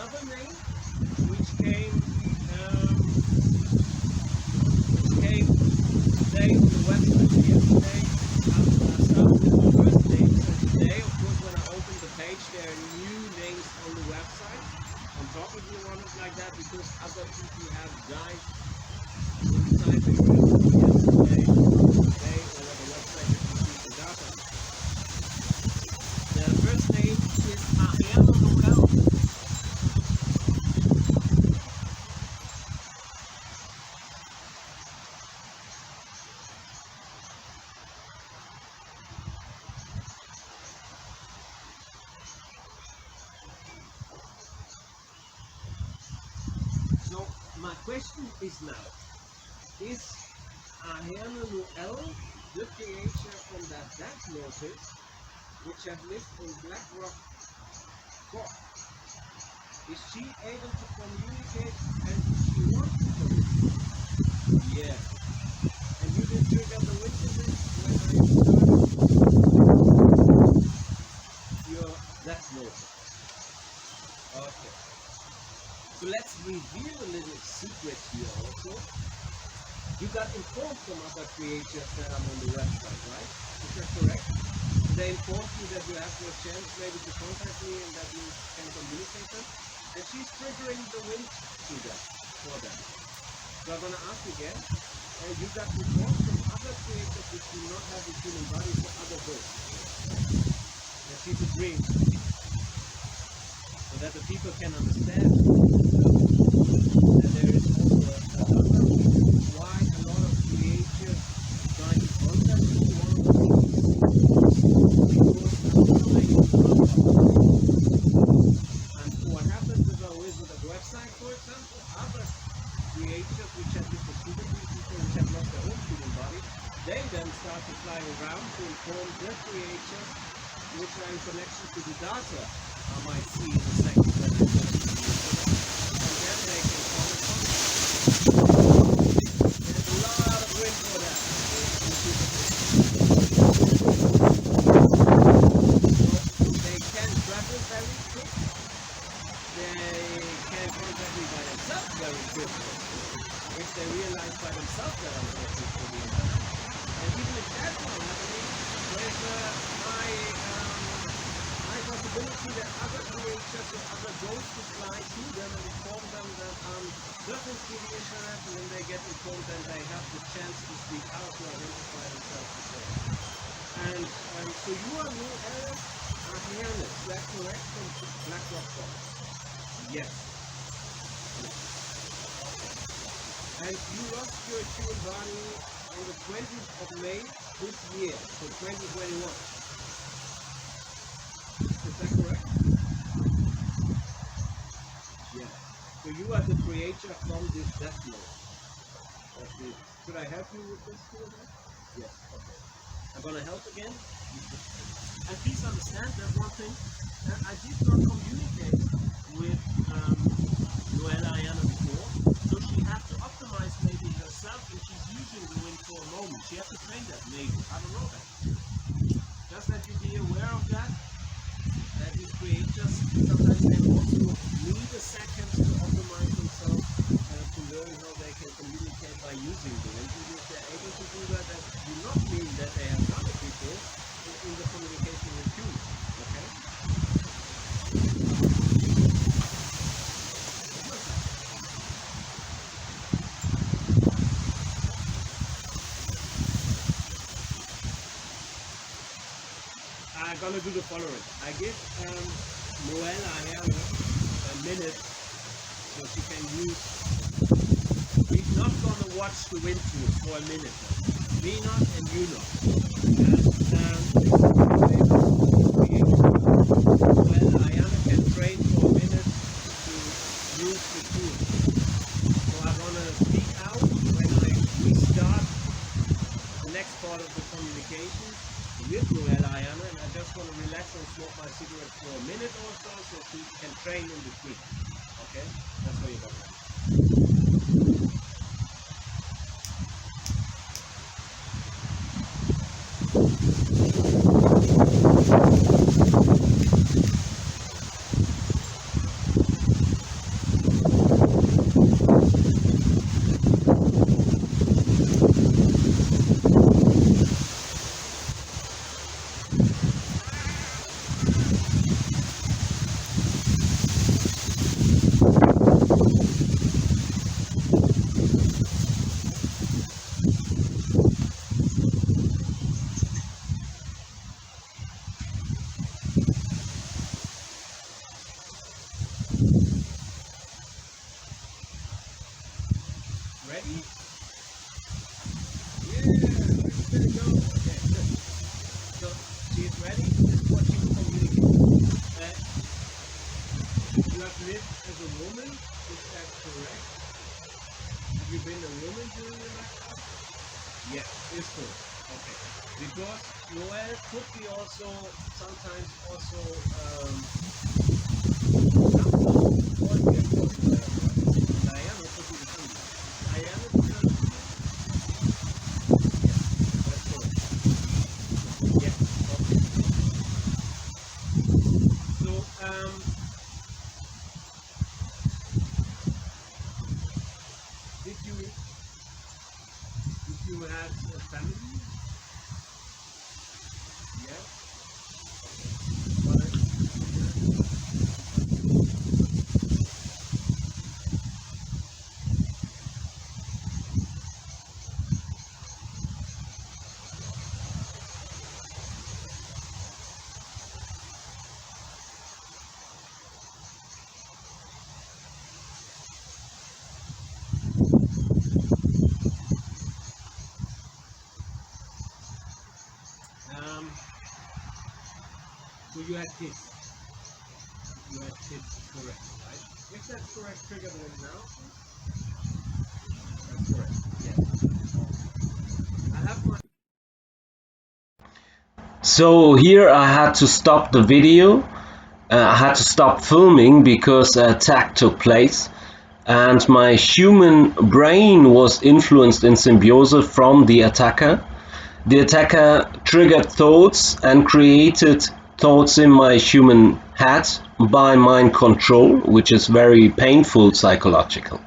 another name which came today on the website. Yesterday I started with the first name, so today of course when I open the page there are new names on the website on top if you want it like that, because other people have died when you type in yesterday, today, or the website that you see the data. The first name is Niall. So my question is now, is Niall the creator from that death notice which have lived in Black Rock Court? Is she able to communicate and she wants to communicate? Yeah. And you did trigger the witnesses when I started your death notice. Okay. So let's reveal a little secret here also. You got informed from other creators that I'm on the website, right? Is that correct? They informed you that you have no chance maybe to contact me and that you can communicate them. And she's triggering the wind to them, for them. So I'm going to ask again. You got informed from other creators which do not have a human body, so other ghosts. That she's a dream. So that the people can understand. And there is also another reason why a lot of creators try to contact you. One of the reasons because and what happens if I visit a website, for example, other creators which have different people which have lost their own human body, they then start to fly around to inform their creators which are in connection to the data I might see in a second when I go to the and then they can call it on. There's a lot of wind for that. So they can travel very quick. They can contact me by themselves very quickly. If they realize by themselves that I'm talking to the internet. And even if that's not happening, there's high possibility that other creatures or other ghosts will fly to them and inform them that nothing to the internet, and then they get informed and they have the chance to speak out to identify themselves as well. And so you are new Arab Ahyanis, is that correct? From Black Rock Forest? Yes. And you lost your human body on the 20th of May this year, so 2021. Is that correct? Yeah. So you are the creator from this death note. Should I help you with this? Yes. Okay. I'm gonna help again. And please understand that one thing. I did not communicate with Niall before, so she had to optimize maybe herself, and she's using the wind for a moment. She had to train that maybe. I don't know that. Just that you be aware of that. That these creators sometimes they also need a second to optimize themselves to learn how they can communicate by using the wind. And if they're able to do that, that do not mean that they have done it before in the communication with you. Okay? I'm gonna do the following. I give Niall a minute so she can use. We're not gonna watch the wind tools for a minute. Me not and you not. Niall can train for a minute to use the tool. So I'm gonna speak out when we start the next part of the communication with Niall, and I just want to relax and smoke my cigarette for a minute or so she can train in between. Okay? That's what you're going to do. Ready? Yeah, ready to go. Okay, good. So she's ready. This is what she will communicate. You have lived as a woman. Is that correct? Have you been a woman during your lifetime? Yes, it's correct. Okay. Because Noel could be also sometimes also Diana could be the family. Diana the family? Yes, that's correct. Yes, okay. So did you have a family? Yes. Okay. So you had kids. You had kids, correct, right? If that's correct, trigger them now. That's correct. Yes. I have my. So here I had to stop the video. I had to stop filming because an attack took place, and my human brain was influenced in symbiosis from the attacker. The attacker triggered thoughts and created thoughts in my human head by mind control, which is very painful psychological.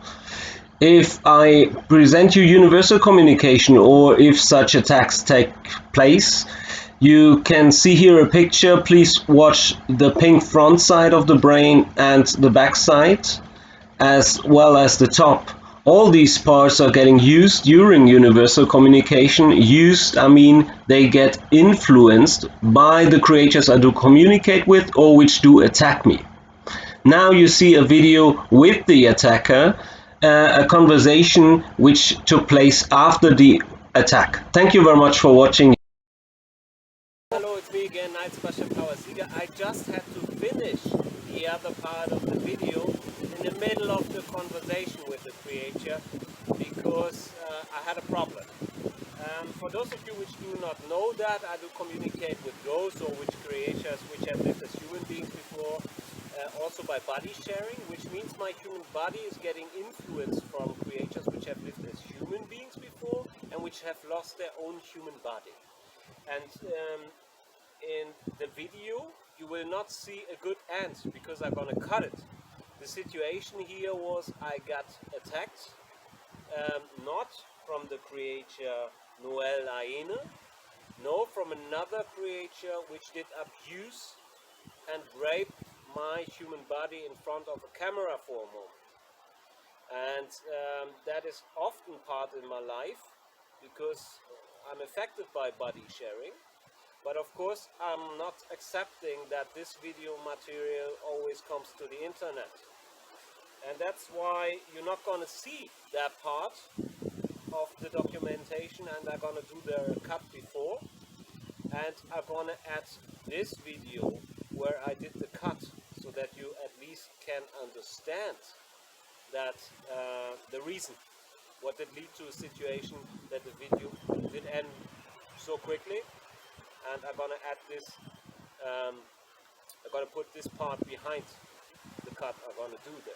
If I present you universal communication, or if such attacks take place, you can see here a picture. Please watch the pink front side of the brain and the back side, as well as the top. All these parts are getting used during universal communication. Used, I mean, they get influenced by the creatures I do communicate with or which do attack me. Now you see a video with the attacker, a conversation which took place after the attack. Thank you very much for watching. Hello, it's me again, Niall Power Sieger. I just had to finish the other part of the video in the middle of the conversation with the creature because I had a problem. For those of you which do not know that, I do communicate with ghosts or with creatures which have lived as human beings before, also by body sharing, which means my human body is getting influence from creatures which have lived as human beings before and which have lost their own human body. And in the video you will not see a good end because I'm gonna cut it. The situation here was I got attacked, not from the creature Noel Aine, no, from another creature which did abuse and rape my human body in front of a camera for a moment. And that is often part in my life because I'm affected by body sharing. But of course I'm not accepting that this video material always comes to the internet. And that's why you're not going to see that part of the documentation, and I'm going to do the cut before. And I'm going to add this video where I did the cut so that you at least can understand that the reason what did lead to a situation that the video did end so quickly. And I'm going to add this, I'm going to put this part behind the cut I'm going to do there.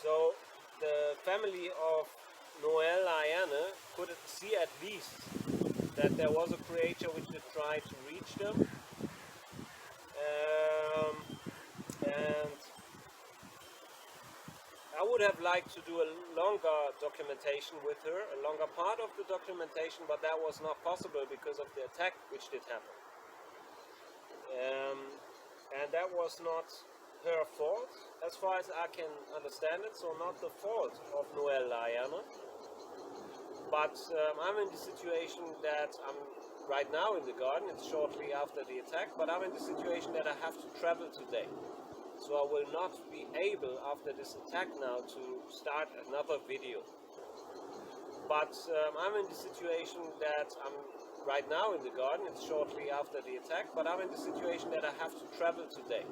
So the family of Noel Aine could see at least that there was a creature which did try to reach them, and I would have liked to do a longer documentation with her, a longer part of the documentation, but that was not possible because of the attack which did happen. And that was not her fault, as far as I can understand it, so not the fault of Noel Aine. But I'm in the situation that I'm right now in the garden. It's shortly after the attack, but I'm in the situation that I have to travel today. So I will not be able after this attack now to start another video. But I'm in the situation that I'm right now in the garden. It's shortly after the attack, but I'm in the situation that I have to travel today.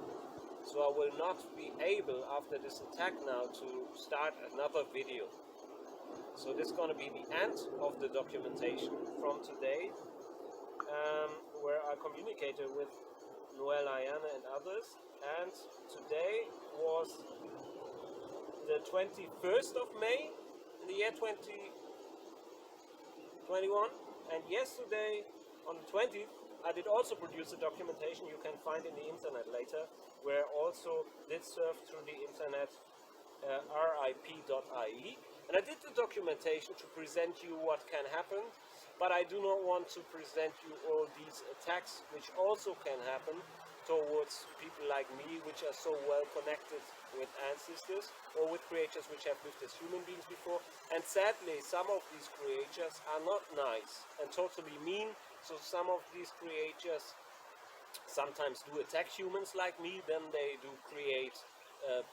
So I will not be able after this attack now to start another video. So this is going to be the end of the documentation from today, where I communicated with Noel, Ayana and others. And today was the 21st of May in the year 2021, and yesterday on the 20th I did also produce a documentation you can find in the internet later, where also did surf through the internet rip.ie, and I did the documentation to present you what can happen, but I do not want to present you all these attacks which also can happen towards people like me, which are so well connected with ancestors or with creatures which have lived as human beings before. And sadly, some of these creatures are not nice and totally mean. So some of these creatures sometimes do attack humans like me, then they do create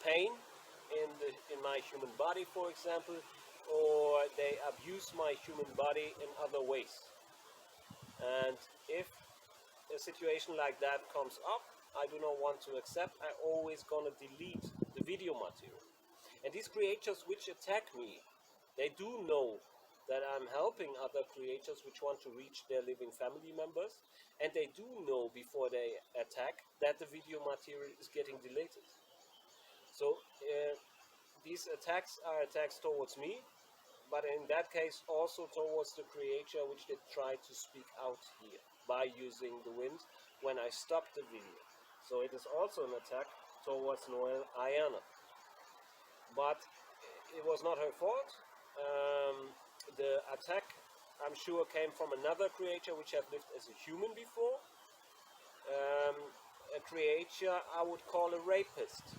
pain in my human body, for example, or they abuse my human body in other ways. And if a situation like that comes up, I do not want to accept. I always gonna delete the video material. And these creatures which attack me, they do know that I'm helping other creatures which want to reach their living family members, and they do know before they attack that the video material is getting deleted. So these attacks are attacks towards me, but in that case also towards the creature which they try to speak out here by using the wind when I stop the video. So it is also an attack towards Noel Ayana. But it was not her fault. The attack, I'm sure, came from another creature which have lived as a human before. A creature I would call a rapist,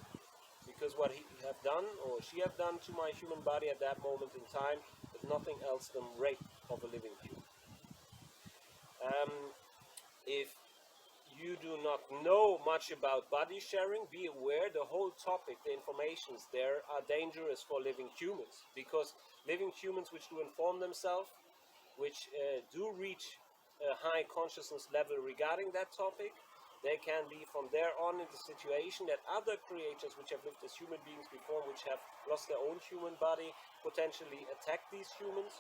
because what he have done or she have done to my human body at that moment in time is nothing else than rape of a living being. If you do not know much about body sharing, be aware the whole topic, the informations there are dangerous for living humans, because living humans which do inform themselves, which do reach a high consciousness level regarding that topic, they can be from there on in the situation that other creatures which have lived as human beings before, which have lost their own human body, potentially attack these humans,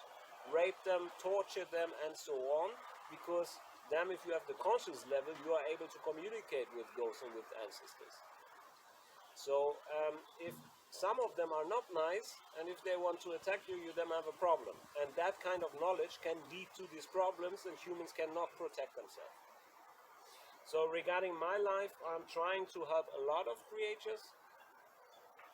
rape them, torture them, and so on, because then if you have the conscious level, you are able to communicate with ghosts and with ancestors. So if some of them are not nice, and if they want to attack you, you then have a problem. And that kind of knowledge can lead to these problems, and humans cannot protect themselves. So regarding my life, I'm trying to help a lot of creatures.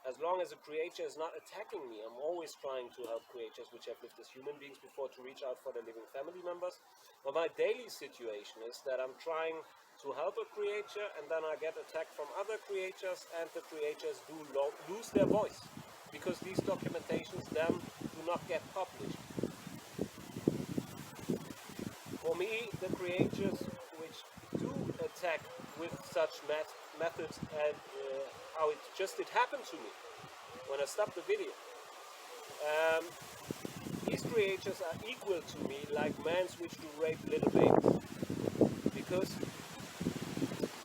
As long as a creature is not attacking me, I'm always trying to help creatures which have lived as human beings before to reach out for their living family members. But my daily situation is that I'm trying to help a creature, and then I get attacked from other creatures, and the creatures do lose their voice, because these documentations then do not get published. For me, the creatures which do attack with such methods, and how it just did happen to me when I stopped the video. These creatures are equal to me like men which do rape little babies, because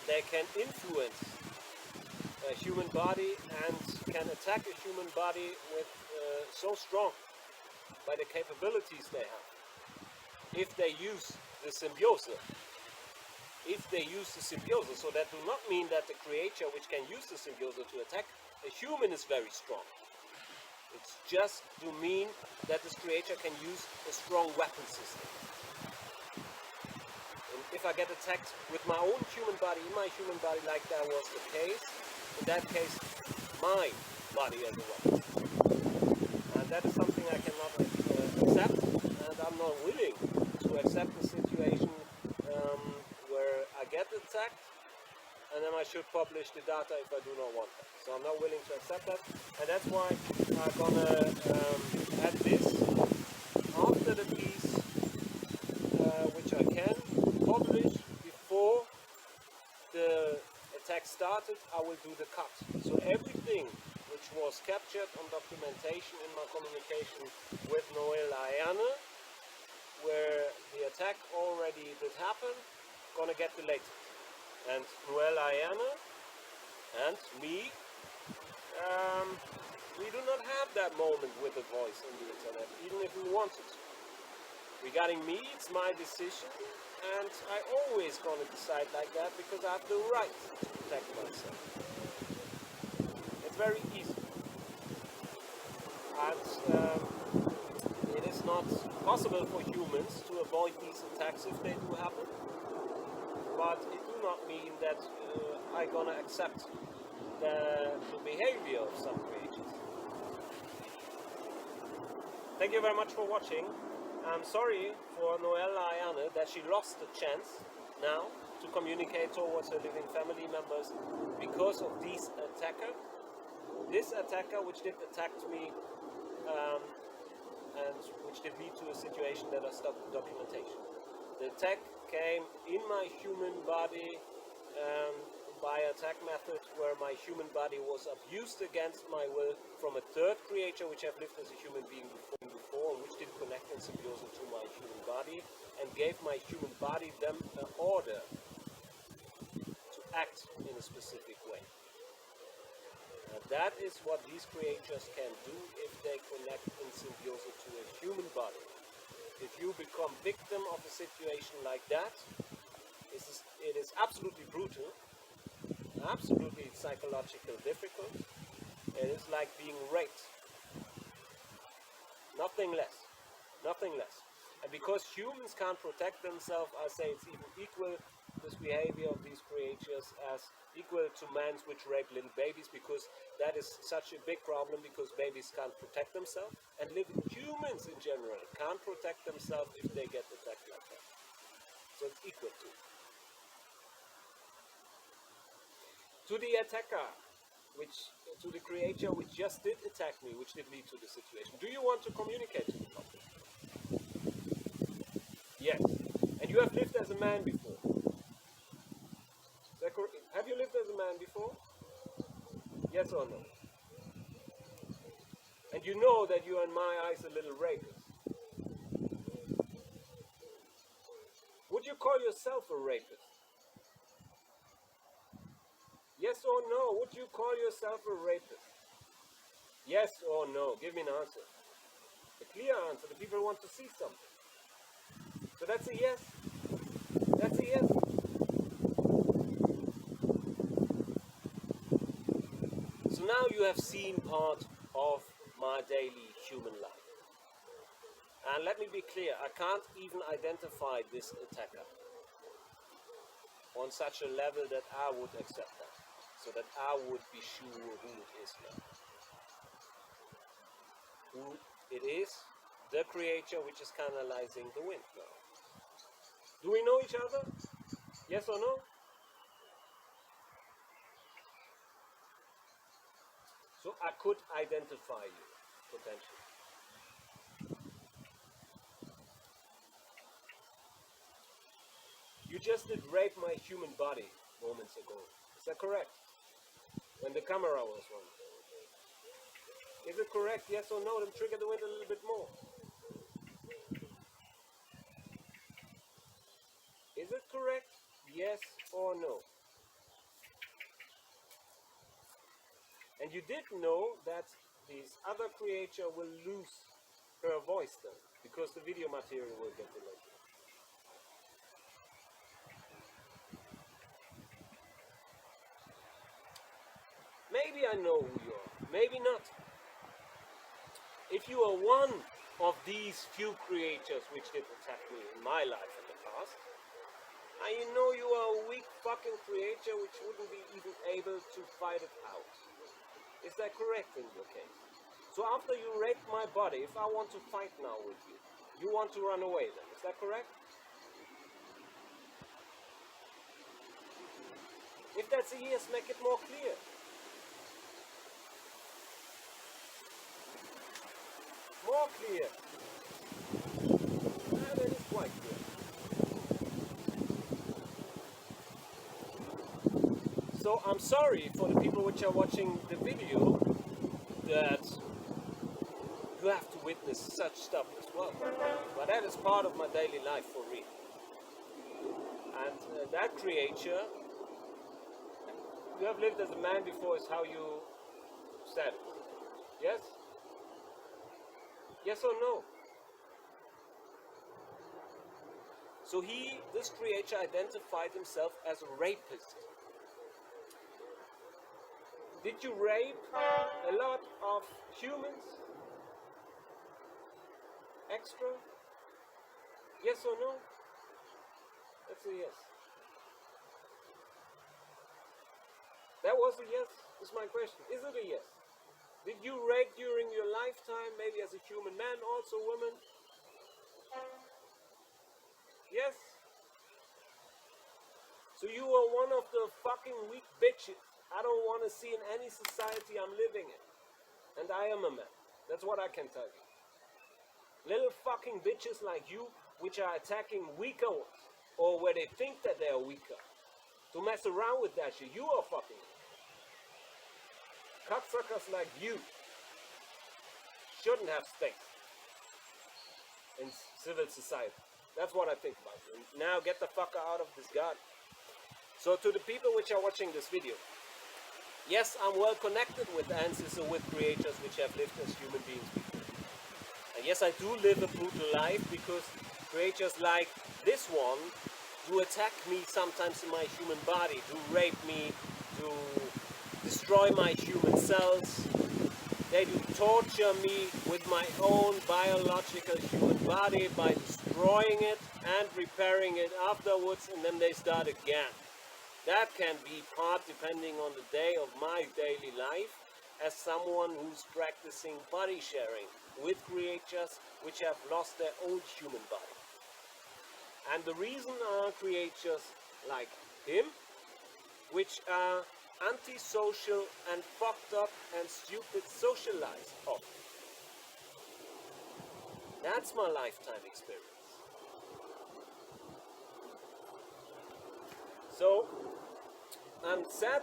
they can influence a human body and can attack a human body with so strong by the capabilities they have. If they use the symbiosis. So that do not mean that the creature which can use the symbiosis to attack a human is very strong. It's just to mean that this creature can use a strong weapon system. And if I get attacked with my own human body, in my human body, like that was the case, in that case, my body as a weapon. And that is something I cannot accept, and I'm not willing to accept the situation where I get attacked, and then I should publish the data if I do not want that. So I'm not willing to accept that, and that's why I'm gonna add this after the piece, which I can publish before the attack attack started, I will do the cut. So everything which was captured on documentation in my communication with Noel Ayane, where the attack already did happen, gonna get deleted. And Noel Ayane and me, we do not have that moment with the voice on the internet, even if we wanted to. Regarding me, it's my decision, and I always gonna decide like that because I have the right to protect myself. It's very easy. And it is not possible for humans to avoid these attacks if they do happen, but it do not mean that I'm gonna accept the behavior of some creatures. Thank you very much for watching. I'm sorry for Noel Ayane that she lost the chance now to communicate towards her living family members because of this attacker. This attacker which did attack me and which did lead to a situation that I stopped the documentation. The attack came in my human body by attack method where my human body was abused against my will from a third creature which have lived as a human being before, which did connect in symbiosis to my human body and gave my human body them an order to act in a specific way. And that is what these creatures can do if they connect in symbiosis to a human body. If you become victim of a situation like that, it is absolutely brutal, absolutely psychologically difficult. It is like being raped. Nothing less. Nothing less. And because humans can't protect themselves, I say it's even equal, this behavior of these creatures, as equal to men which rape little babies, because that is such a big problem, because babies can't protect themselves, and living humans in general can't protect themselves if they get attacked like that. So it's equal to. To the attacker, to the creature which just did attack me, which did lead to the situation. Do you want to communicate to the public? Yes. And you have lived as a man before. Have you lived as a man before? Yes or no? And you know that you are in my eyes a little rapist. Would you call yourself a rapist? Yes or no? Would you call yourself a rapist? Yes or no? Give me an answer. A clear answer. The people want to see something. So that's a yes. That's a yes. So now you have seen part of my daily human life. And let me be clear, I can't even identify this attacker on such a level that I would accept that. So that I would be sure who it is now. Who it is, the creature which is canalizing the wind now. Do we know each other? Yes or no? So I could identify you, potentially. You just did rape my human body moments ago. Is that correct? When the camera was on. Is it correct? Yes or no? Then trigger the wind a little bit more. Is it correct? Yes or no? And you did know that this other creature will lose her voice then, because the video material will get delayed. Maybe I know who you are, maybe not. If you are one of these few creatures which did attack me in my life in the past, and you know you are a weak fucking creature which wouldn't be even able to fight it out. Is that correct in your case? So after you raped my body, if I want to fight now with you, you want to run away then, is that correct? If that's a yes, make it more clear. More clear. And it is quite clear. So I'm sorry for the people which are watching the video that you have to witness such stuff as well. But that is part of my daily life for me. And that creature, you have lived as a man before, is how you said it. Yes? Yes or no? So this creature identified himself as a rapist. Did you rape a lot of humans? Extra? Yes or no? That's a yes. That was a yes, is my question. Is it a yes? Did you rape during your lifetime, maybe as a human man, also women? Yes? So you are one of the fucking weak bitches I don't want to see in any society I'm living in. And I am a man. That's what I can tell you. Little fucking bitches like you, which are attacking weaker ones, or where they think that they are weaker, to mess around with that shit. You are fucking cocksuckers like you shouldn't have space in civil society. That's what I think about you. Now get the fucker out of this garden. So to the people which are watching this video, yes, I'm well connected with ancestors or with creatures which have lived as human beings before. And yes, I do live a brutal life because creatures like this one do attack me sometimes in my human body, do rape me, do destroy my human cells. They do torture me with my own biological human body by destroying it and repairing it afterwards, and then they start again. That can be part depending on the day of my daily life as someone who's practicing body sharing with creatures which have lost their old human body. And the reason are creatures like him, which are antisocial and fucked up and stupid socialized of. That's my lifetime experience. So I'm sad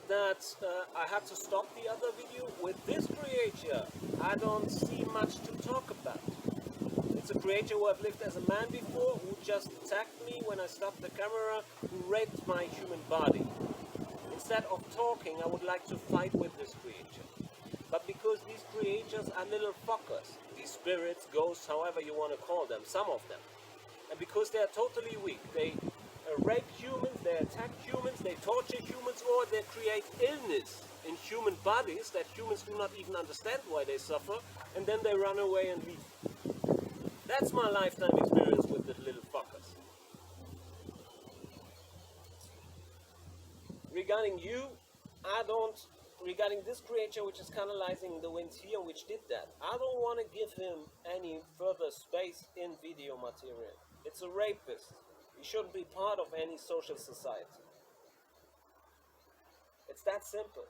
that I had to stop the other video. With this creature, I don't see much to talk about. It's a creature who have lived as a man before, who just attacked me when I stopped the camera, who raped my human body. Instead of talking, I would like to fight with this creature. But because these creatures are little fuckers, these spirits, ghosts, however you want to call them, some of them, and because they are totally weak, they rape humans, they attack humans, they torture humans, or they create illness in human bodies that humans do not even understand why they suffer, and then they run away and leave. That's my lifetime experience with the little fuckers. Regarding you, regarding this creature which is canalizing the winds here, which did that, I don't want to give him any further space in video material. It's a rapist. He shouldn't be part of any social society. It's that simple.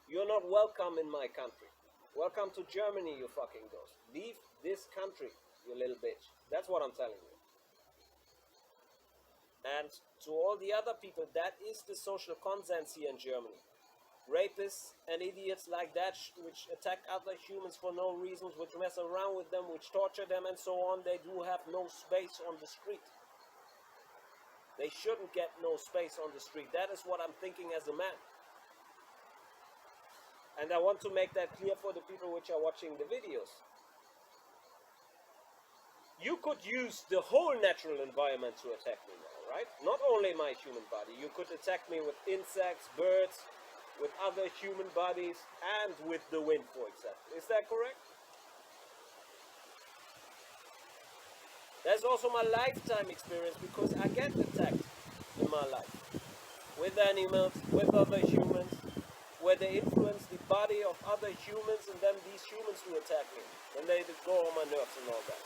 You're not welcome in my country. Welcome to Germany, you fucking ghost. Leave this country, you little bitch. That's what I'm telling you. And to all the other people, that is the social consens here in Germany. Rapists and idiots like that, which attack other humans for no reasons, which mess around with them, which torture them and so on, they do have no space on the street. They shouldn't get no space on the street. That is what I'm thinking as a man. And I want to make that clear for the people which are watching the videos. You could use the whole natural environment to attack me now, right? Not only my human body. You could attack me with insects, birds, with other human bodies, and with the wind, for example. Is that correct? That's also my lifetime experience, because I get attacked in my life. With animals, with other humans, where they influence the body of other humans, and then these humans who attack me. And they go on my nerves and all that.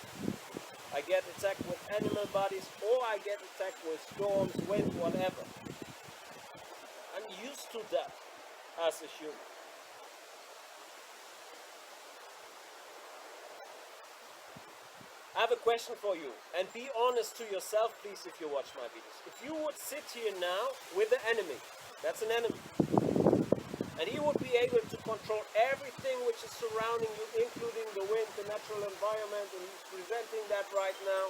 I get attacked with animal bodies, or I get attacked with storms, wind, whatever. I'm used to that as a human. I have a question for you, and be honest to yourself, please, if you watch my videos. If you would sit here now with an enemy, that's an enemy, and he would be able to control everything which is surrounding you, including the wind, the natural environment, and he's presenting that right now,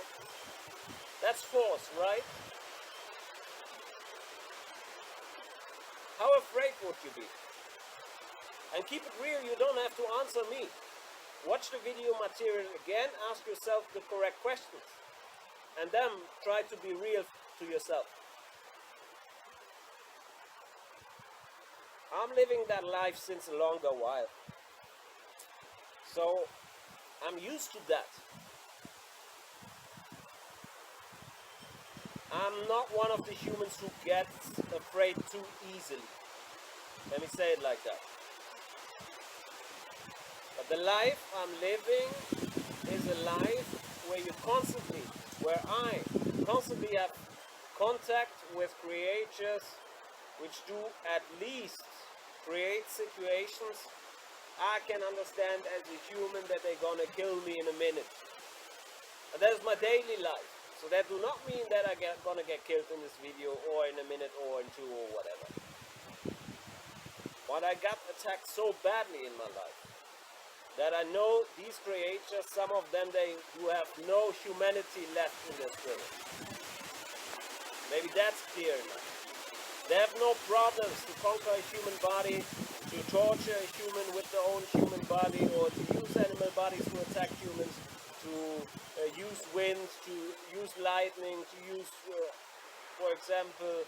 that's force, right? How afraid would you be? And keep it real, you don't have to answer me. Watch the video material again, ask yourself the correct questions, and then try to be real to yourself. I'm living that life since a longer while, so I'm used to that. I'm not one of the humans who gets afraid too easily. Let me say it like that. But the life I'm living is a life where I constantly have contact with creatures which do at least create situations I can understand as a human that they're gonna kill me in a minute. And that is my daily life. So that do not mean that I'm gonna get killed in this video or in a minute or in two or whatever. But I got attacked so badly in my life that I know these creatures, some of them, they do have no humanity left in their spirit. Maybe that's clear enough. They have no problems to conquer a human body, to torture a human with their own human body, or to use animal bodies to attack humans, to use wind, to use lightning, to use, for example,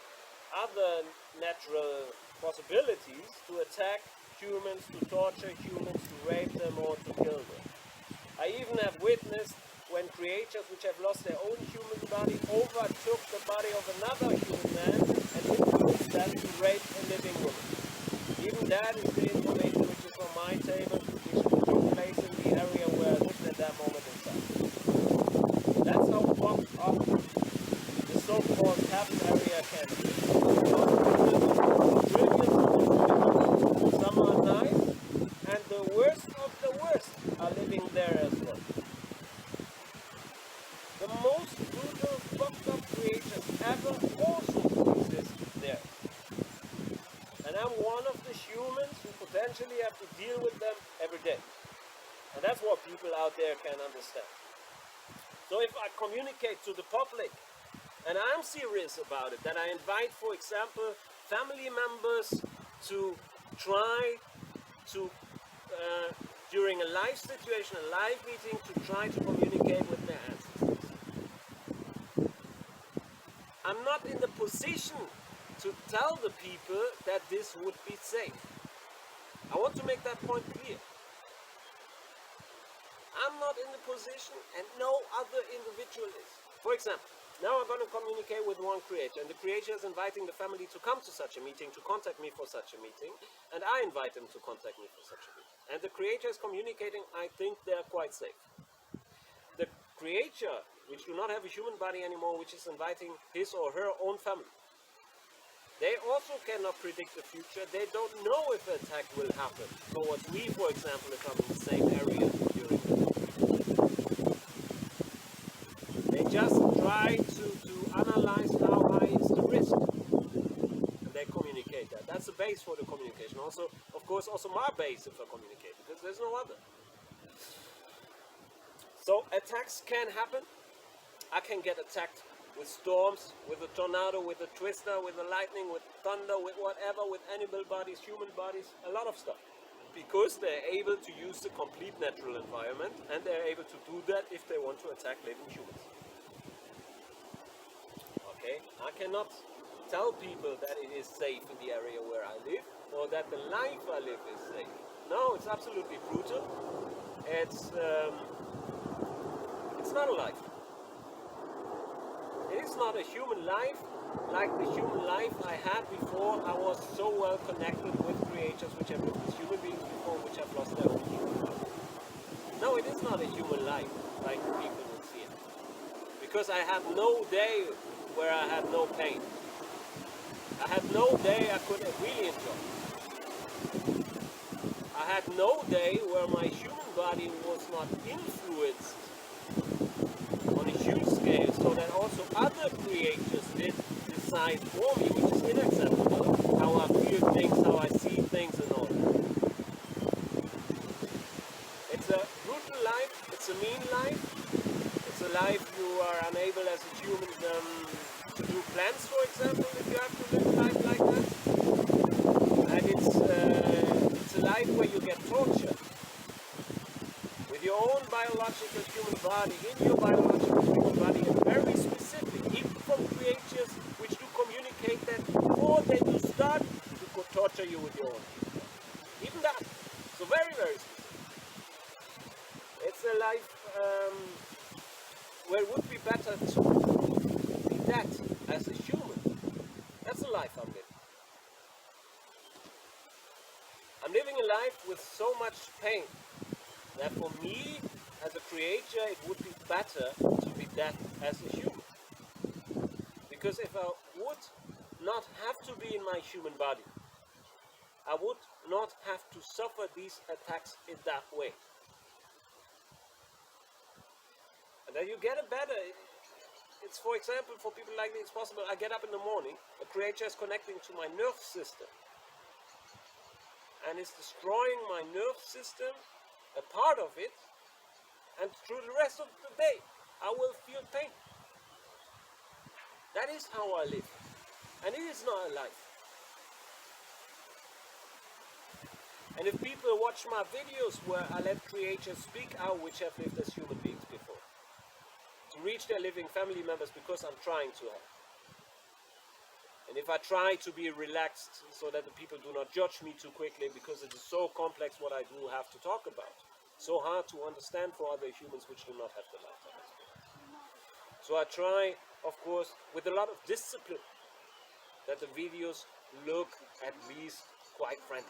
other natural possibilities to attack humans, to torture humans, to rape them, or to kill them. I even have witnessed when creatures which have lost their own human body overtook the body of another human man and influenced them to rape a living woman. Even that is the information which is on my table, which took place in the area where I lived at that moment in time. That's how fucked up the so-called heaven area can be. Some are nice, and the worst of the worst are living there as well. The most brutal, fucked up creatures ever also exist there. And I'm one of the humans who potentially have to deal with them every day. And that's what people out there can understand. So if I communicate to the public, and I'm serious about it, that I invite, for example, family members to try to, during a live situation, a live meeting, to try to communicate with their ancestors. I'm not in the position to tell the people that this would be safe. I want to make that point clear. I'm not in the position, and no other individual is. For example, now I'm going to communicate with one creator, and the creator is inviting the family to come to such a meeting, to contact me for such a meeting, and I invite them to contact me for such a meeting. And the creator is communicating, I think they're quite safe. The creator, which do not have a human body anymore, which is inviting his or her own family, they also cannot predict the future. They don't know if an attack will happen towards me, for example, if I'm in the same area during the day. They just try to analyze how high is the risk. And they communicate that. That's the base for the communication. Also, of course, also my base if I communicate, because there's no other. So attacks can happen. I can get attacked with storms, with a tornado, with a twister, with a lightning, with thunder, with whatever, with animal bodies, human bodies, a lot of stuff. Because they're able to use the complete natural environment, and they're able to do that if they want to attack living humans. Okay, I cannot tell people that it is safe in the area where I live, or that the life I live is safe. No, it's absolutely brutal. It's not a life. It is not a human life like the human life I had before I was so well connected with creatures which have lived as human beings before, which have lost their own human life. No, it is not a human life like people would see it. Because I had no day where I had no pain. I had no day I could really enjoy. I had no day where my human body was not influenced that also other creatures did decide for me, which is unacceptable. How I feel things, how I see things and all that. It's a brutal life, it's a mean life, it's a life you are unable as a human to do plans, for example, if you have to live life like that. And it's a life where you get tortured with your own biological human body, in your biological human body, and very specific, even from creatures which do communicate that before they do start to torture you with your own human body. Even that. So very, very specific. It's a life where it would be better to be dead as a human. That's the life I'm living. I'm living a life with so much pain that for me, as a creature, it would be better to be dead as a human. Because if I would not have to be in my human body, I would not have to suffer these attacks in that way. And then you get it better. It's, for example, for people like me, it's possible I get up in the morning, a creature is connecting to my nerve system, and it's destroying my nerve system, a part of it, and through the rest of the day, I will feel pain. That is how I live, and it is not a life. And if people watch my videos where I let creatures speak out which have lived as human beings before, to reach their living family members, because I'm trying to help. And if I try to be relaxed so that the people do not judge me too quickly, because it is so complex what I do have to talk about, so hard to understand for other humans which do not have the lifetime experience. So I try, of course, with a lot of discipline, that the videos look at least quite friendly.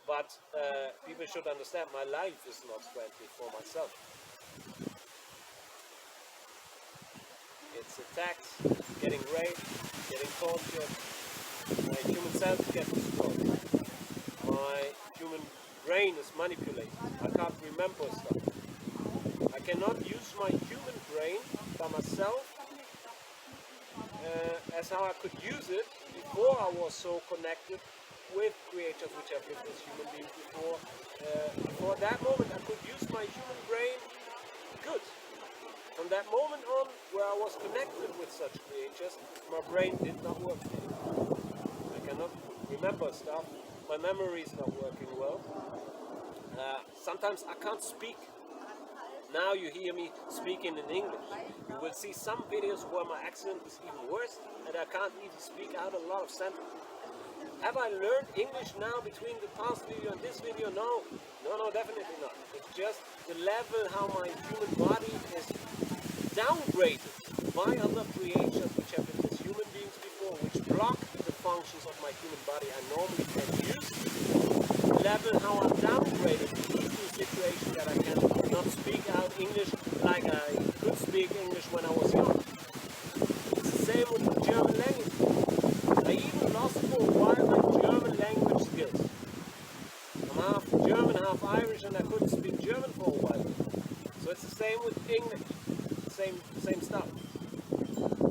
But people should understand my life is not friendly for myself. It's attacks, getting raped, getting tortured, my human self gets destroyed, my human brain is manipulated, I can't remember stuff. I cannot use my human brain by myself as how I could use it before I was so connected with creatures which have lived as human beings before. Before that moment I could use my human brain good. From that moment on, where I was connected with such creatures, my brain did not work anymore. I cannot remember stuff, my memory is not working well. Sometimes I can't speak. Now you hear me speaking in English. You will see some videos where my accent is even worse and I can't even speak out a lot of sentences. Have I learned English now between the past video and this video? No, definitely not. It's just the level how my human body is downgraded by other creatures which have been as human beings before, which block the functions of my human body I normally can use. The level how I'm downgraded to a situation that I cannot speak out English like I could speak English when I was young. It's the same with the German language. I even lost for a while my German language skills. I'm half German, half Irish, and I couldn't speak German for a while. So it's the same with English, same stuff.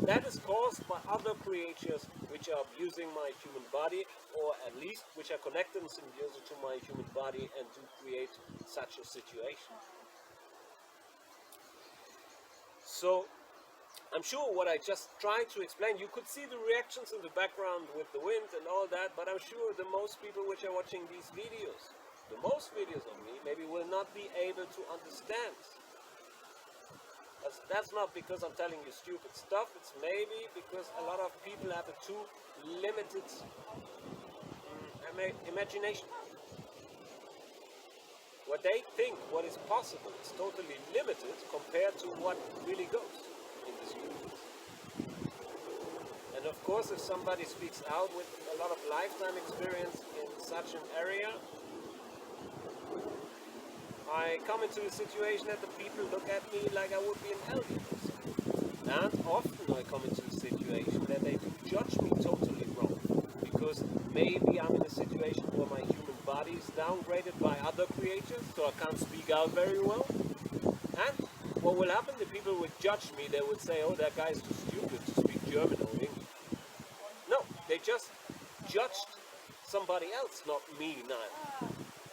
That is caused by other creatures which are abusing my human body, or at least which are connected in symbiosis to my human body and to create such a situation. So I'm sure what I just tried to explain, you could see the reactions in the background with the wind and all that, but I'm sure the most people which are watching these videos, the most videos of me, maybe will not be able to understand. That's not because I'm telling you stupid stuff, it's maybe because a lot of people have a too limited imagination. What they think, what is possible, is totally limited compared to what really goes in this universe. And of course, if somebody speaks out with a lot of lifetime experience in such an area, I come into a situation that the people look at me like I would be an alien or something. And often I come into a situation that they do judge me totally wrong. Because maybe I'm in a situation where my human body is downgraded by other creatures, so I can't speak out very well. And what will happen? The people would judge me. They would say, "Oh, that guy is too stupid to speak German or English." No, they just judged somebody else, not me, Niall.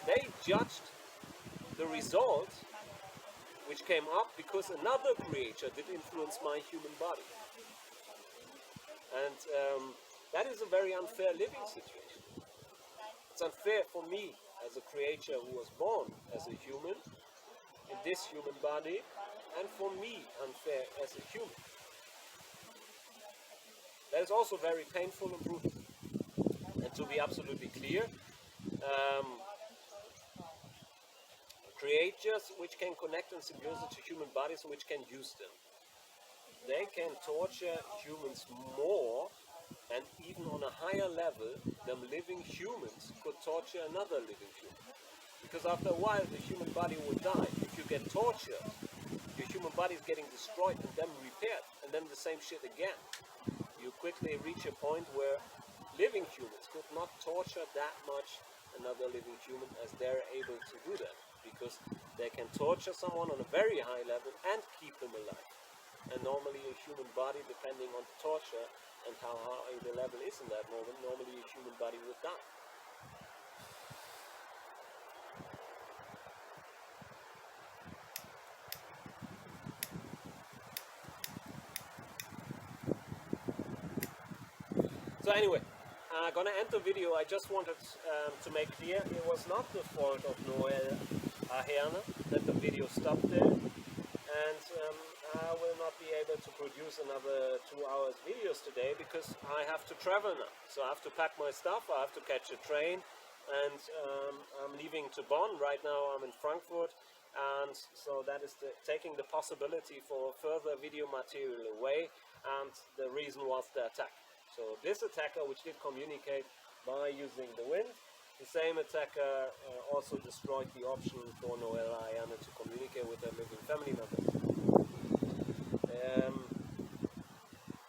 They judged the result which came up because another creature did influence my human body. And that is a very unfair living situation. It's unfair for me as a creature who was born as a human in this human body, and for me unfair as a human. That is also very painful and brutal. And to be absolutely clear, creatures which can connect in symbiosis to human bodies and which can use them, they can torture humans more and even on a higher level than living humans could torture another living human. Because after a while the human body will die. If you get tortured, your human body is getting destroyed and then repaired, and then the same shit again. You quickly reach a point where living humans could not torture that much another living human as they're able to do that, because they can torture someone on a very high level and keep them alive. And normally a human body, depending on the torture and how high the level is in that moment, normally a human body would die. So anyway, I'm gonna end the video. I just wanted to make clear it was not the fault of Noel Aherne that the video stopped there, and I will not be able to produce another 2 hours videos today because I have to travel now. So I have to pack my stuff, I have to catch a train, and I'm leaving to Bonn. Right now I'm in Frankfurt, and so that is taking the possibility for further video material away, and the reason was the attack. So this attacker, which did communicate by using the wind, the same attacker also destroyed the option for Noel Aherne to communicate with their living family members.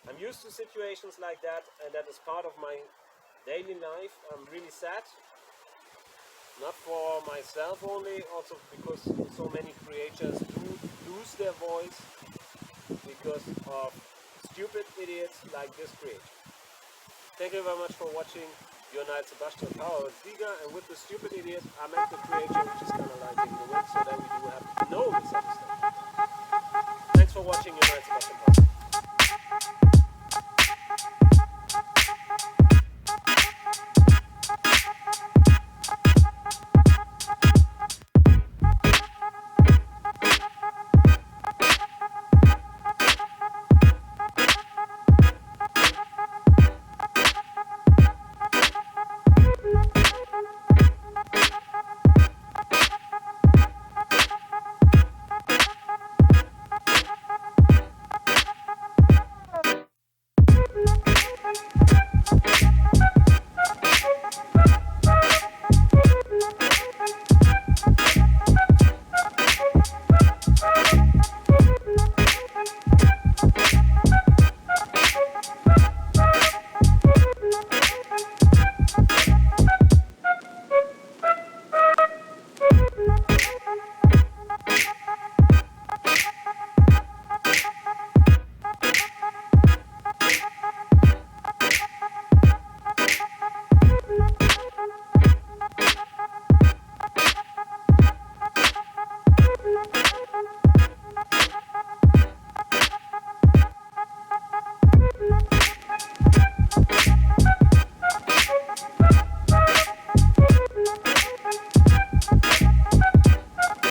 I'm used to situations like that, and that is part of my daily life. I'm really sad, not for myself only, also because so many creatures do lose their voice because of stupid idiots like this creature. Thank you very much for watching. Your Niall Sebastian Power Sieger, and with the stupid idiot, I meant the creature which is kind of like in the wind, so that we do have no misunderstanding. Thanks for watching. Your Niall Sebastian Power.